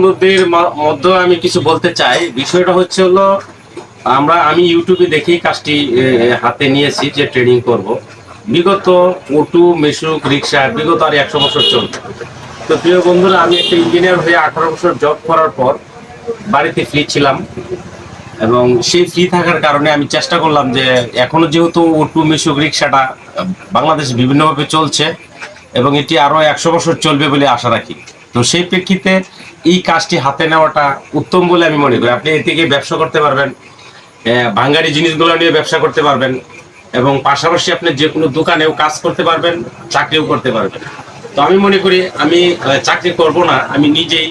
বন্ধুদের মধ্যে আমি কিছু বলতে চাই। বিষয়টা হচ্ছে হলো, আমি ইউটিউবে দেখেই কাজটি হাতে নিয়েছি যে ট্রেনিং করব। বিগত অটো মেশুক রিক্সা বিগত আর 100 বছর চলবে। তো প্রিয় বন্ধুরা, আমি একটা ইঞ্জিনিয়ার হয়ে 18 বছর জব করার পর বাড়িতে ফ্রি ছিলাম, এবং সেই ফ্রি থাকার কারণে আমি চেষ্টা করলাম যে এখনো যেহেতু অটো মেশুক রিক্সাটা বাংলাদেশে বিভিন্নভাবে চলছে এবং এটি আরো 100 বছর চলবে বলে আশা রাখি। তো সেই প্রেক্ষিতে এই কাজটি হাতে নেওয়াটা উত্তম বলে আমি মনে করি। আপনি এ থেকে ব্যবসা করতে পারবেন, ভাঙ্গারি জিনিসগুলো নিয়ে ব্যবসা করতে পারবেন, এবং পাশাপাশি আপনি যে কোনো দোকানেও কাজ করতে পারবেন, চাকরিও করতে পারবেন। তো আমি মনে করি আমি চাকরি করব না, আমি নিজেই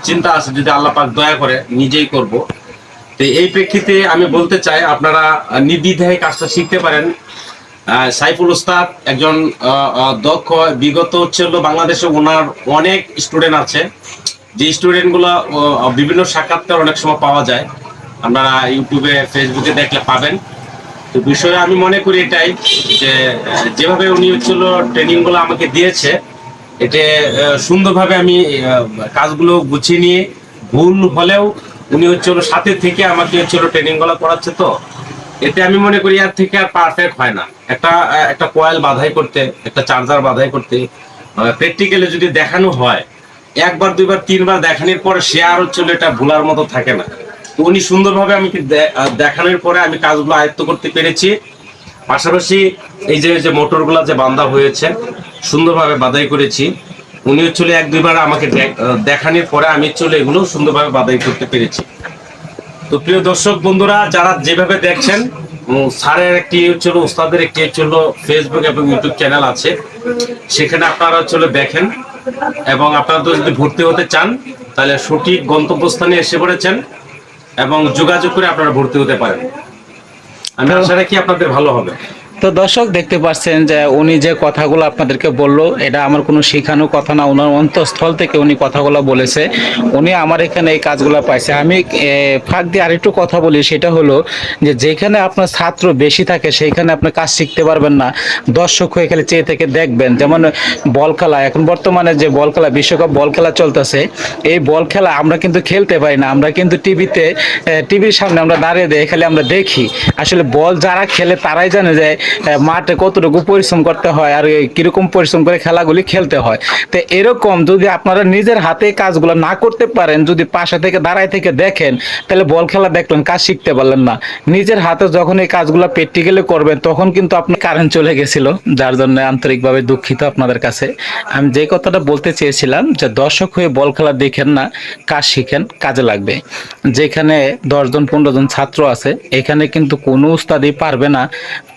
চিন্তা আছে, যদি আল্লাহ পাক দয়া করে নিজেই করব। তো এই প্রেক্ষিতে আমি বলতে চাই, আপনারা নির্দ্বিধায় কাজটা শিখতে পারেন। সাইফুল উস্তাদ একজন দক্ষ, বিগত হচ্ছে বাংলাদেশে ওনার অনেক স্টুডেন্ট আছে, যে স্টুডেন্টগুলো বিভিন্ন সাক্ষাৎকার অনেক সময় পাওয়া যায়, আপনারা ইউটিউবে ফেসবুকে দেখলে পাবেন। তো বিষয়ে আমি মনে করি এটাই যে যেভাবে উনি হচ্ছিল ট্রেনিংগুলো আমাকে দিয়েছে, এটা সুন্দরভাবে আমি কাজগুলো গুছিয়ে নিয়ে, ভুল হলেও উনি হচ্ছিল সাথে থেকে আমাকে হচ্ছিল ট্রেনিংগুলো করাচ্ছে। তো এতে আমি মনে করি এর থেকে আর পারফেক্ট হয় না। একটা একটা কয়েল বাধাই করতে, একটা চার্জার বাধাই করতে প্র্যাকটিক্যালি যদি দেখানো হয়, একবার দুইবার তিনবার দেখানোর পরে সে আর হচ্ছিল এটা ভুলার মতো থাকে না। তো উনি সুন্দরভাবে আমাকে দেখানোর পরে আমি কাজগুলো আয়ত্ত করতে পেরেছি। পাশাপাশি এই যে মোটরগুলো যে বাঁধা হয়েছে, সুন্দরভাবে বাধাই করেছি। উনি হচ্ছিল এক দুইবার আমাকে দেখানোর পরে আমি চলে এগুলো সুন্দরভাবে বাধাই করতে পেরেছি। তো প্রিয় দর্শক বন্ধুরা, যারা যেভাবে দেখছেন, স্যারের একটি হচ্ছিল, উস্তাদের একটি হচ্ছিল ফেসবুক এবং ইউটিউব চ্যানেল আছে, সেখানে আপনারা হচ্ছিল দেখেন, এবং আপনারা তো যদি ভর্তি হতে চান তাহলে সঠিক গন্তব্যস্থানে এসে পড়েছেন, এবং যোগাযোগ করে আপনারা ভর্তি হতে পারেন। আমি আশা রাখি আপনাদের ভালো হবে। তো দর্শক দেখতে পাচ্ছেন যে উনি যে কথাগুলো আপনাদেরকে বললো, এটা আমার কোনো শেখানোর কথা না, ওনার অন্তঃস্থল থেকে উনি কথাগুলো বলেছে। উনি আমার এখানে এই কাজগুলো পাইছে। আমি ফাঁক দিয়ে আরেকটু কথা বলি, সেটা হলো যে যেখানে আপনার ছাত্র বেশি থাকে সেইখানে আপনি কাজ শিখতে পারবেন না, দর্শক হয়ে খেলে চেয়ে থেকে দেখবেন। যেমন বল খেলা, এখন বর্তমানে যে বল খেলা, বিশ্বকাপ বল খেলা চলতেছে, এই বল খেলা আমরা কিন্তু খেলতে পারি না, আমরা কিন্তু টিভির সামনে আমরা দাঁড়িয়ে দিয়ে খালি আমরা দেখি। আসলে বল যারা খেলে তারাই জানে যে মাঠে কতটুকু পরিশ্রম করতে হয় আর কিরকম পরিশ্রম করে খেলাগুলি খেলতে হয়। তো এরকম যদি আপনারা নিজের হাতে কাজগুলো না করতে পারেন, যদি পাশে থেকে দাঁড়ায় থেকে দেখেন, তাহলে বল খেলা দেখলেন, কাজ শিখতে পারলেন না। নিজের হাতে যখন এই কাজগুলো প্র্যাকটিক্যালি করবেন, তখন কিন্তু আপনার কারেন্ট চলে গেছিল, যার জন্য আন্তরিকভাবে দুঃখিত আপনাদের কাছে। আমি যে কথাটা বলতে চেয়েছিলাম যে দর্শক হয়ে বল খেলা দেখেন না, কাজ শিখেন, কাজে লাগবে। যেখানে 10 জন 15 জন ছাত্র আছে, এখানে কিন্তু কোনো উস্তাদই পারবে না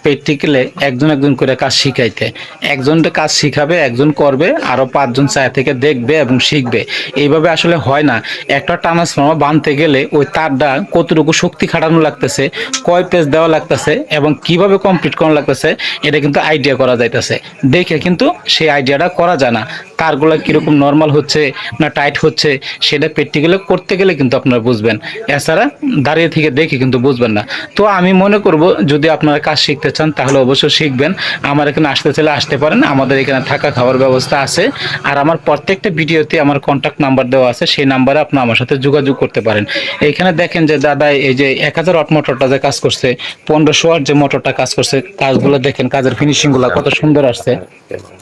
প্র্যাকটিক্যালে একজন একজন করে কাজ শিখাইতে। একজনটা কাজ শিখাবে, একজন করবে, আরো 5 জন চায় থেকে দেখবে এবং শিখবে। এইভাবে আসলে হয় না। একটা ট্রান্সফর্মার বাঁধতে গেলে ওই তারটা কতটুকু শক্তি খাটানো লাগতেছে, কয় পেজ দেওয়া লাগতেছে এবং কিভাবে কমপ্লিট করা লাগতেছে, এটা কিন্তু আইডিয়া করা যাইতেছে, দেখে কিন্তু সেই আইডিয়াটা করা যায় না। তারগুলো কিরকম নর্মাল হচ্ছে না টাইট হচ্ছে, সেটা প্র্যাকটিক্যালি করতে গেলে কিন্তু আপনারা বুঝবেন। এছাড়া দাঁড়িয়ে থেকে দেখে কিন্তু বুঝবেন না। তো আমি মনে করব, যদি আপনারা কাজ শিখতে চান তাহলে অবশ্যই শিখবেন। আমার এখানে আসতে চাইলে আসতে পারেন, আমাদের এখানে থাকা খাওয়ার ব্যবস্থা আছে। আর আমার প্রত্যেকটা ভিডিওতে আমার কন্ট্যাক্ট নাম্বার দেওয়া আছে, সেই নাম্বারে আপনি আমার সাথে যোগাযোগ করতে পারেন। এইখানে দেখেন যে দাদা এই যে 1000 ওয়াট মোটরটা যে কাজ করছে, 1500 ওয়াট যে মোটরটা কাজ করছে, কাজগুলো দেখেন, কাজের ফিনিশিং গুলো কত সুন্দর আসছে।